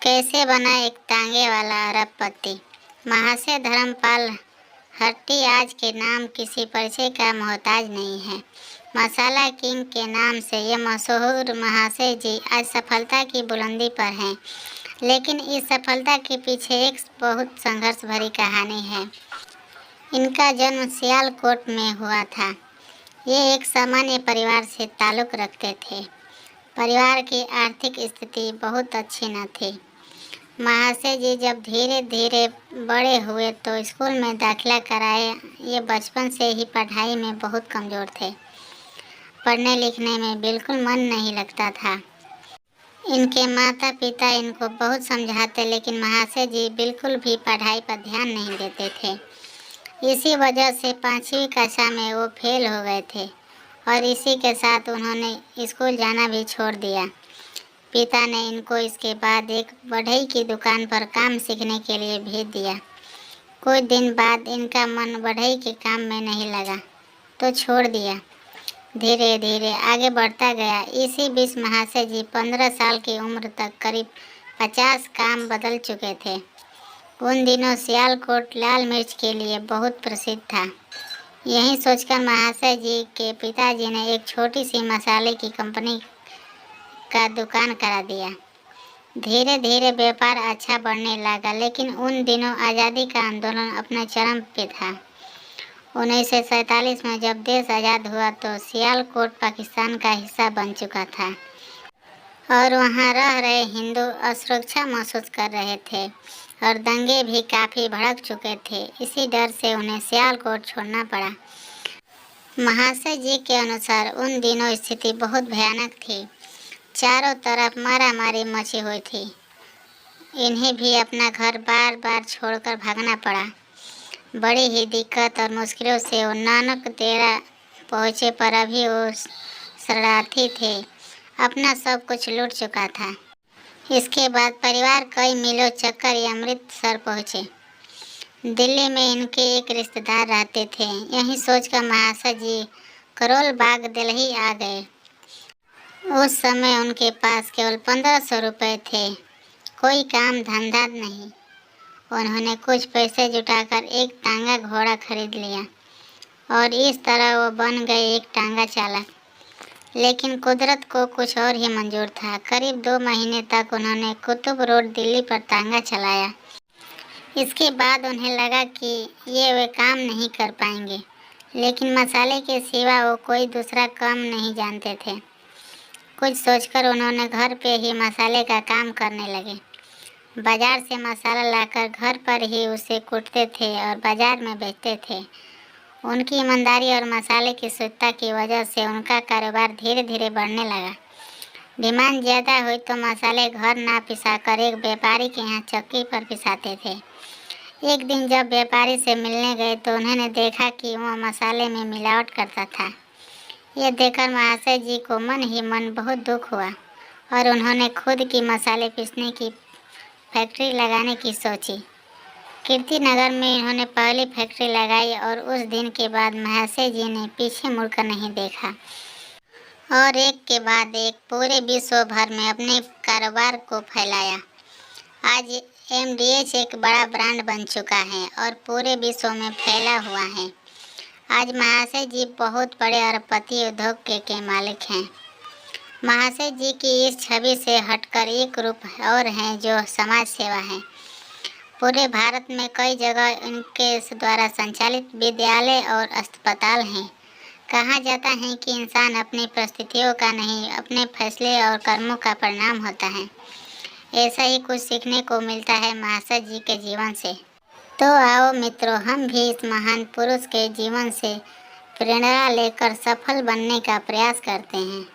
कैसे बना एक टांगे वाला अरबपति। महाशय धर्मपाल हट्टी आज के नाम किसी परिचय का मोहताज नहीं है। मसाला किंग के नाम से ये मशहूर महाशय जी आज सफलता की बुलंदी पर हैं, लेकिन इस सफलता के पीछे एक बहुत संघर्ष भरी कहानी है। इनका जन्म सियालकोट में हुआ था। ये एक सामान्य परिवार से ताल्लुक़ रखते थे। परिवार की आर्थिक स्थिति बहुत अच्छी न थी। महाशय जी जब धीरे धीरे बड़े हुए तो स्कूल में दाखिला कराए। ये बचपन से ही पढ़ाई में बहुत कमज़ोर थे। पढ़ने लिखने में बिल्कुल मन नहीं लगता था। इनके माता पिता इनको बहुत समझाते, लेकिन महाशय जी बिल्कुल भी पढ़ाई पर ध्यान नहीं देते थे। इसी वजह से 5वीं कक्षा में वो फेल हो गए थे और इसी के साथ उन्होंने स्कूल जाना भी छोड़ दिया। पिता ने इनको इसके बाद एक बढ़ई की दुकान पर काम सीखने के लिए भेज दिया। कुछ दिन बाद इनका मन बढ़ई के काम में नहीं लगा तो छोड़ दिया। धीरे धीरे आगे बढ़ता गया। इसी बीच महाशय जी 15 साल की उम्र तक करीब 50 काम बदल चुके थे। उन दिनों सियालकोट लाल मिर्च के लिए बहुत प्रसिद्ध था। यही सोचकर महाशय जी के पिताजी ने एक छोटी सी मसाले की कंपनी का दुकान करा दिया। धीरे धीरे व्यापार अच्छा बढ़ने लगा, लेकिन उन दिनों आज़ादी का आंदोलन अपने चरम पे था। 1947 में जब देश आज़ाद हुआ तो सियालकोट पाकिस्तान का हिस्सा बन चुका था और वहाँ रह रहे हिंदू असुरक्षा महसूस कर रहे थे और दंगे भी काफ़ी भड़क चुके थे। इसी डर से उन्हें सियालकोट छोड़ना पड़ा। महाशय जी के अनुसार उन दिनों स्थिति बहुत भयानक थी। चारों तरफ मारामारी मची हुई थी। इन्हें भी अपना घर बार बार छोड़कर भागना पड़ा। बड़ी ही दिक्कत और मुश्किलों से वो नानक डेरा पहुँचे, पर अभी वो शरणार्थी थे। अपना सब कुछ लूट चुका था। इसके बाद परिवार कई मीलों चक्कर ये अमृतसर पहुँचे। दिल्ली में इनके एक रिश्तेदार रहते थे। यही सोचकर महाशय जी करोल बाग दिल्ली आ गए। उस समय उनके पास केवल 1500 रुपये थे। कोई काम धंधा नहीं। उन्होंने कुछ पैसे जुटाकर एक टांगा घोड़ा खरीद लिया और इस तरह वो बन गए एक टांगा चालक। लेकिन कुदरत को कुछ और ही मंजूर था। करीब 2 महीने तक उन्होंने कुतुब रोड दिल्ली पर टांगा चलाया। इसके बाद उन्हें लगा कि ये वे काम नहीं कर पाएंगे, लेकिन मसाले के सिवा वो कोई दूसरा काम नहीं जानते थे। कुछ सोचकर उन्होंने घर पे ही मसाले का काम करने लगे। बाज़ार से मसाला लाकर घर पर ही उसे कूटते थे और बाज़ार में बेचते थे। उनकी ईमानदारी और मसाले की शुद्धता की वजह से उनका कारोबार धीरे धीरे बढ़ने लगा। डिमांड ज़्यादा हुई तो मसाले घर ना पिसाकर एक व्यापारी के यहाँ चक्की पर पिसाते थे। एक दिन जब व्यापारी से मिलने गए तो उन्होंने देखा कि वह मसाले में मिलावट करता था। यह देखकर महाशय जी को मन ही मन बहुत दुख हुआ और उन्होंने खुद की मसाले पीसने की फैक्ट्री लगाने की सोची। कीर्ति नगर में इन्होंने पहली फैक्ट्री लगाई और उस दिन के बाद महाशय जी ने पीछे मुड़कर नहीं देखा और एक के बाद एक पूरे विश्व भर में अपने कारोबार को फैलाया। आज MDH एक बड़ा ब्रांड बन चुका है और पूरे विश्व में फैला हुआ है। आज महाशय जी बहुत बड़े अरबपति उद्योग के मालिक हैं। महाशय जी की इस छवि से हटकर एक रूप और है जो समाज सेवा है। पूरे भारत में कई जगह इनके द्वारा संचालित विद्यालय और अस्पताल हैं। कहा जाता है कि इंसान अपनी परिस्थितियों का नहीं, अपने फैसले और कर्मों का परिणाम होता है। ऐसा ही कुछ सीखने को मिलता है महाशय जी के जीवन से। तो आओ मित्रों, हम भी इस महान पुरुष के जीवन से प्रेरणा लेकर सफल बनने का प्रयास करते हैं।